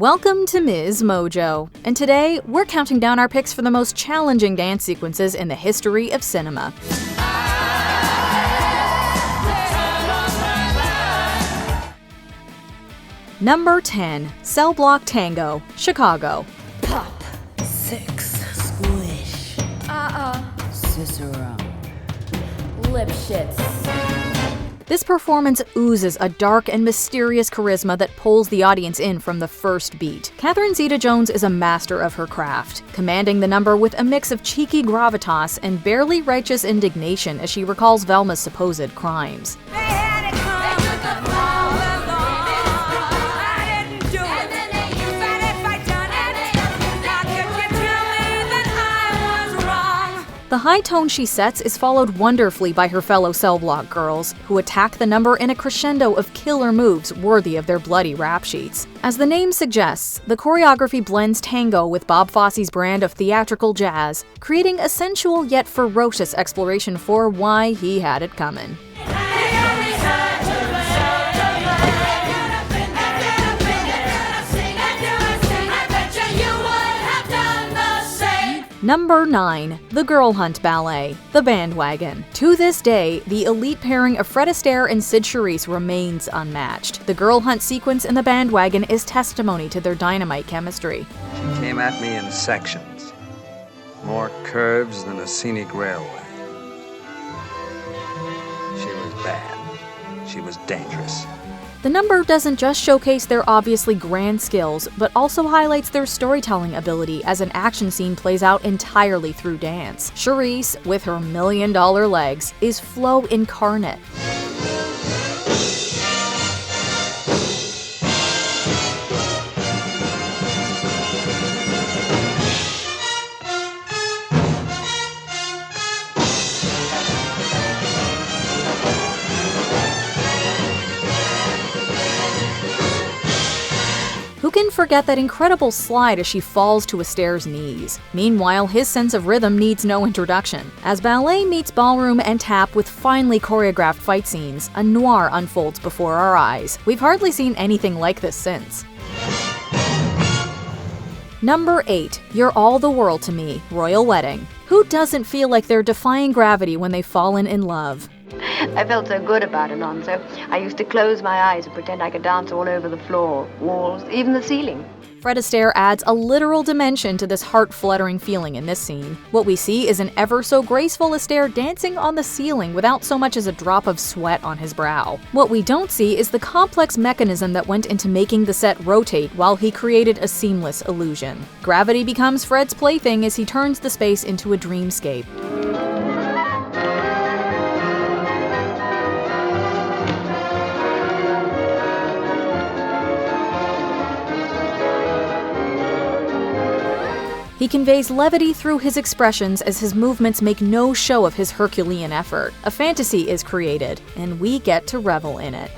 Welcome to MsMojo, and today we're counting down our picks for the most challenging dance sequences in the history of cinema. Number 10, Cellblock Tango, Chicago. Pop, six, squish, Cicero, Lipschitz. This performance oozes a dark and mysterious charisma that pulls the audience in from the first beat. Zeta-Jones is a master of her craft, commanding the number with a mix of cheeky gravitas and barely righteous indignation as she recalls Velma's supposed crimes. The high tone she sets is followed wonderfully by her fellow Cellblock girls, who attack the number in a crescendo of killer moves worthy of their bloody rap sheets. As the name suggests, the choreography blends tango with Bob Fosse's brand of theatrical jazz, creating a sensual yet ferocious exploration for why he had it coming. Number 9, The Girl Hunt Ballet, The Bandwagon. To this day, the elite pairing of Fred Astaire and Sid Charisse remains unmatched. The Girl Hunt sequence in The Bandwagon is testimony to their dynamite chemistry. She came at me in sections, more curves than a scenic railway. She was bad. She was dangerous. The number doesn't just showcase their obviously grand skills, but also highlights their storytelling ability as an action scene plays out entirely through dance. Charisse, with her million-dollar legs, is flow incarnate. Who can forget that incredible slide as she falls to Astaire's knees? Meanwhile, his sense of rhythm needs no introduction. As ballet meets ballroom and tap with finely choreographed fight scenes, a noir unfolds before our eyes. We've hardly seen anything like this since. Number 8, You're All the World to Me, Royal Wedding. Who doesn't feel like they're defying gravity when they've fallen in love? I felt so good about Alonso. I used to close my eyes and pretend I could dance all over the floor, walls, even the ceiling. Fred Astaire adds a literal dimension to this heart-fluttering feeling in this scene. What we see is an ever-so-graceful Astaire dancing on the ceiling without so much as a drop of sweat on his brow. What we don't see is the complex mechanism that went into making the set rotate while he created a seamless illusion. Gravity becomes Fred's plaything as he turns the space into a dreamscape. He conveys levity through his expressions as his movements make no show of his Herculean effort. A fantasy is created, and we get to revel in it.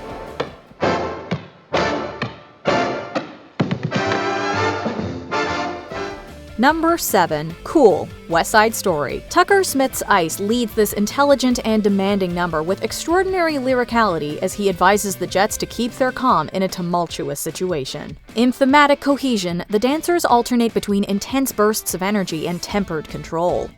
Number 7, Cool, Westside Story. Tucker Smith's Ice leads this intelligent and demanding number with extraordinary lyricality as he advises the Jets to keep their calm in a tumultuous situation. In thematic cohesion, the dancers alternate between intense bursts of energy and tempered control.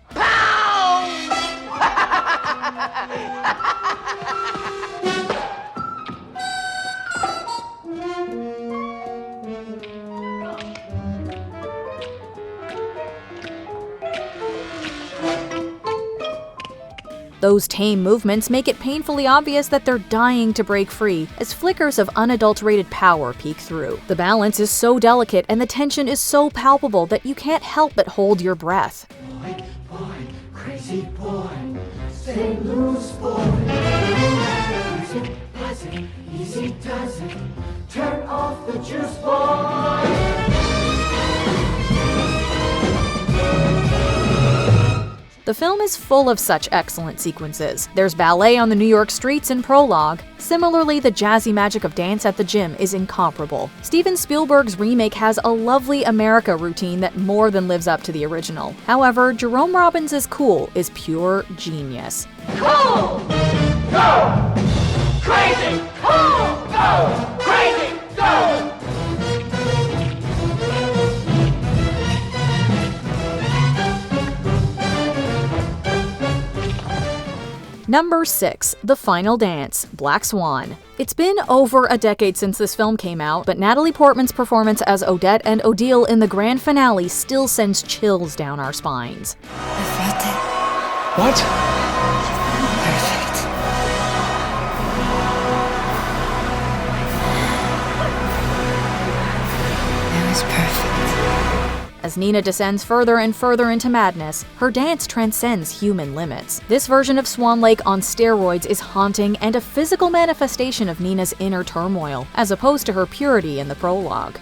Those tame movements make it painfully obvious that they're dying to break free, as flickers of unadulterated power peek through. The balance is so delicate and the tension is so palpable that you can't help but hold your breath. Boy, crazy boy, stay loose boy. Easy does it, easy does it, turn off the juice boy. The film is full of such excellent sequences. There's ballet on the New York streets in prologue. Similarly, the jazzy magic of dance at the gym is incomparable. Steven Spielberg's remake has a lovely America routine that more than lives up to the original. However, Jerome Robbins' Cool is pure genius. Cool! Go! Crazy! Cool! Go! Crazy! Go! Number 6. The Final Dance, Black Swan. It's been over a decade since this film came out, but Natalie Portman's performance as Odette and Odile in the grand finale still sends chills down our spines. I felt it. What? Perfect. It was perfect. As Nina descends further and further into madness, her dance transcends human limits. This version of Swan Lake on steroids is haunting and a physical manifestation of Nina's inner turmoil, as opposed to her purity in the prologue.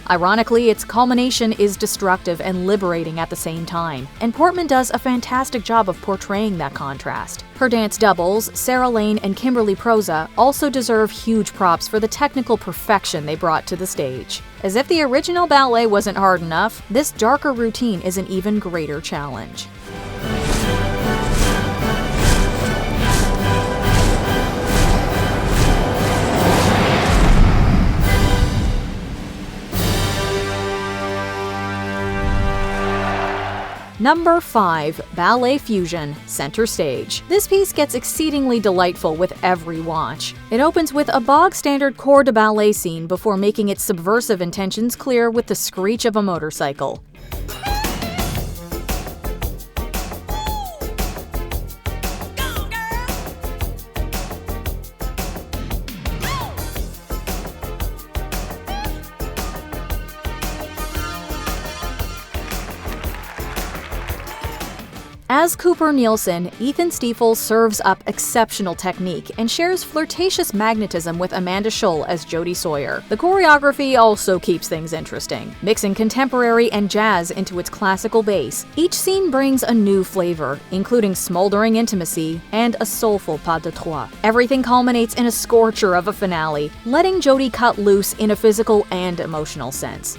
Ironically, its culmination is destructive and liberating at the same time, and Portman does a fantastic job of portraying that contrast. Her dance doubles, Sarah Lane and Kimberly Proza, also deserve huge props for the technical perfection they brought to the stage. As if the original ballet wasn't hard enough, this darker routine is an even greater challenge. Number 5. Ballet Fusion, Center Stage. This piece gets exceedingly delightful with every watch. It opens with a bog-standard corps de ballet scene before making its subversive intentions clear with the screech of a motorcycle. As Cooper Nielsen, Ethan Stiefel serves up exceptional technique and shares flirtatious magnetism with Amanda Schull as Jodie Sawyer. The choreography also keeps things interesting, mixing contemporary and jazz into its classical base. Each scene brings a new flavor, including smoldering intimacy and a soulful pas de trois. Everything culminates in a scorcher of a finale, letting Jodie cut loose in a physical and emotional sense.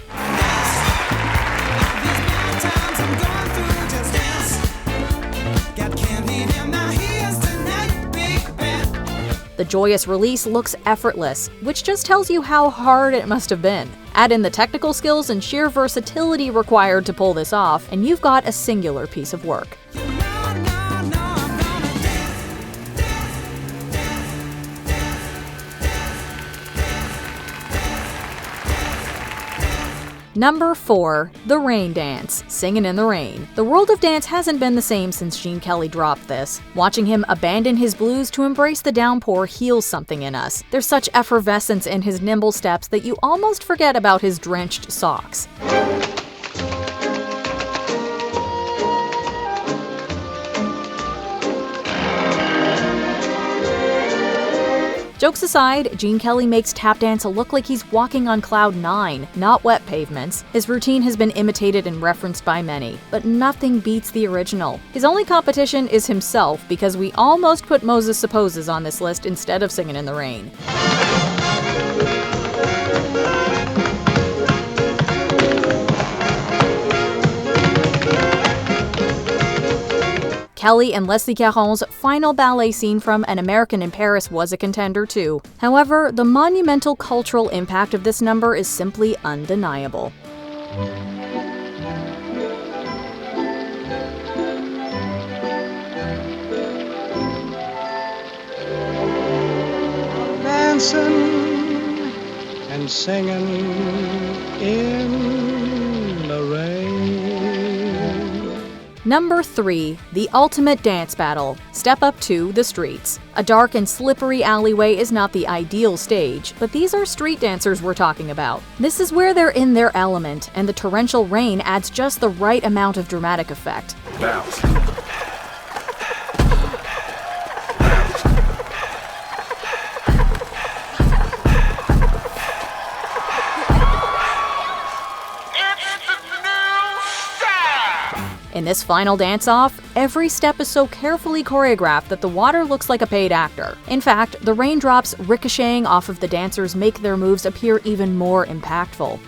The joyous release looks effortless, which just tells you how hard it must have been. Add in the technical skills and sheer versatility required to pull this off, and you've got a singular piece of work. Number 4. The Rain Dance, Singin' in the Rain. The world of dance hasn't been the same since Gene Kelly dropped this. Watching him abandon his blues to embrace the downpour heals something in us. There's such effervescence in his nimble steps that you almost forget about his drenched socks. Jokes aside, Gene Kelly makes tap dance look like he's walking on cloud 9, not wet pavements. His routine has been imitated and referenced by many, but nothing beats the original. His only competition is himself, because we almost put Moses Supposes on this list instead of Singin' in the Rain. Kelly and Leslie Caron's final ballet scene from An American in Paris was a contender too. However, the monumental cultural impact of this number is simply undeniable. Dancing and singing in the rain. Number 3. The Ultimate Dance Battle, Step Up to the Streets. A dark and slippery alleyway is not the ideal stage, but these are street dancers we're talking about. This is where they're in their element, and the torrential rain adds just the right amount of dramatic effect. Bounce. In this final dance-off, every step is so carefully choreographed that the water looks like a paid actor. In fact, the raindrops ricocheting off of the dancers make their moves appear even more impactful.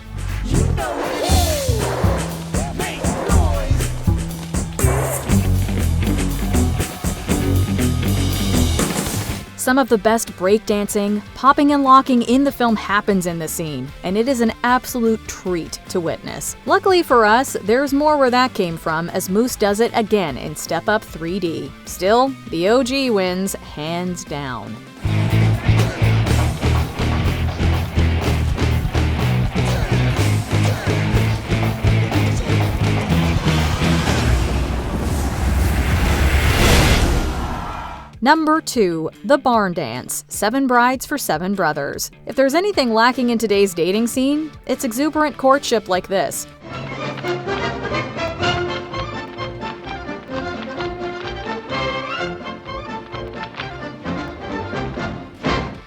Some of the best breakdancing, popping and locking in the film happens in this scene, and it is an absolute treat to witness. Luckily for us, there's more where that came from as Moose does it again in Step Up 3D. Still, the OG wins hands down. Number 2. The Barn Dance, 7 Brides for 7 Brothers. If there's anything lacking in today's dating scene, it's exuberant courtship like this.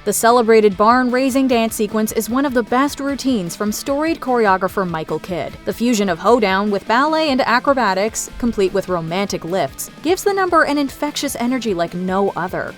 The celebrated barn-raising dance sequence is one of the best routines from storied choreographer Michael Kidd. The fusion of hoedown with ballet and acrobatics, complete with romantic lifts, gives the number an infectious energy like no other.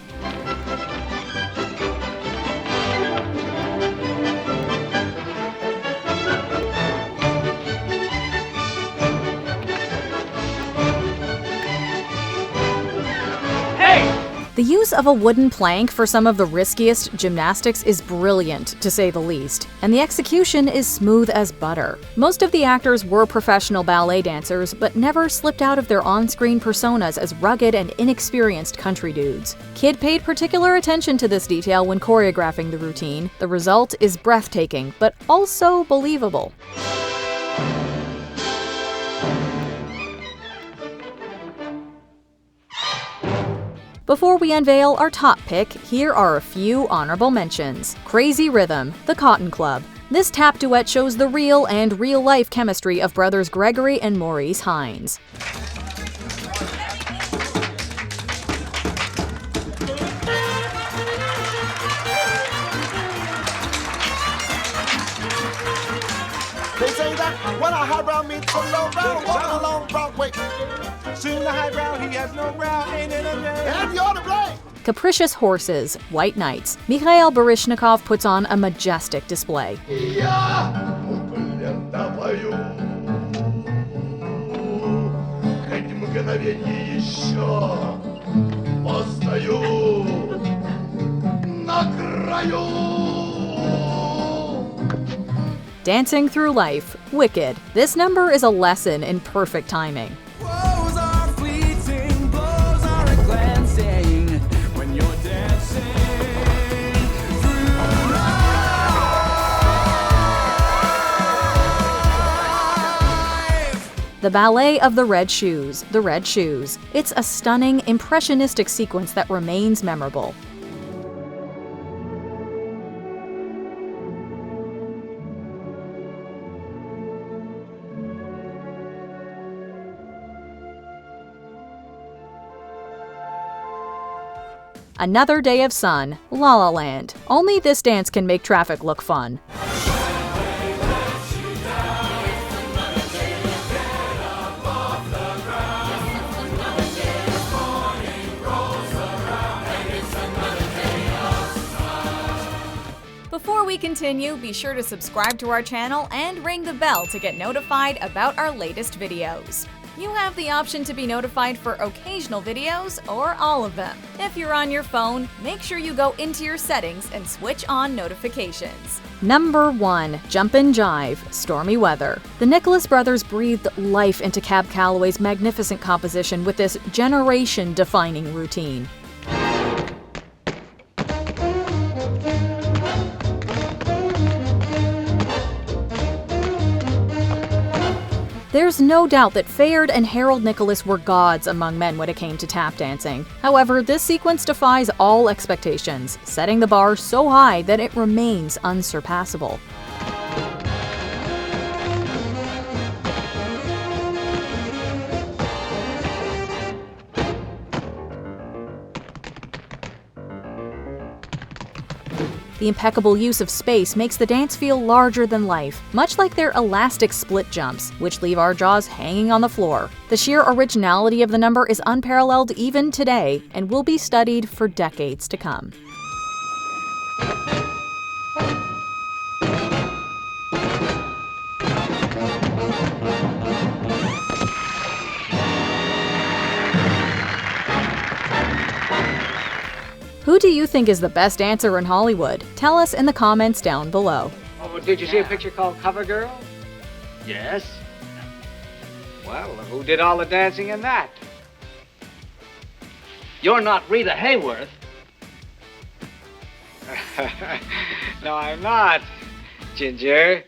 The use of a wooden plank for some of the riskiest gymnastics is brilliant, to say the least, and the execution is smooth as butter. Most of the actors were professional ballet dancers, but never slipped out of their on-screen personas as rugged and inexperienced country dudes. Kidd paid particular attention to this detail when choreographing the routine. The result is breathtaking, but also believable. Before we unveil our top pick, here are a few honorable mentions. Crazy Rhythm, The Cotton Club. This tap duet shows the real and real-life chemistry of brothers Gregory and Maurice Hines. They say that when a highbrow meets a lowbrow, walking along Broadway. Soon the highbrow, he has no brow, ain't in a day. And you're to blame. Capricious Horses, White Knights. Mikhail Baryshnikov puts on a majestic display. Dancing Through Life, Wicked. This number is a lesson in perfect timing. The Ballet of the Red Shoes, The Red Shoes. It's a stunning, impressionistic sequence that remains memorable. Another Day of Sun, La La Land. Only this dance can make traffic look fun. Before we continue, be sure to subscribe to our channel and ring the bell to get notified about our latest videos. You have the option to be notified for occasional videos or all of them. If you're on your phone, make sure you go into your settings and switch on notifications. Number 1. Jumpin' Jive, Stormy Weather. The Nicholas brothers breathed life into Cab Calloway's magnificent composition with this generation-defining routine. There's no doubt that Fayard and Harold Nicholas were gods among men when it came to tap dancing. However, this sequence defies all expectations, setting the bar so high that it remains unsurpassable. The impeccable use of space makes the dance feel larger than life, much like their elastic split jumps, which leave our jaws hanging on the floor. The sheer originality of the number is unparalleled even today and will be studied for decades to come. Who do you think is the best dancer in Hollywood? Tell us in the comments down below. Oh, did you see a picture called Cover Girl? Yes. Well, who did all the dancing in that? You're not Rita Hayworth. No, I'm not, Ginger.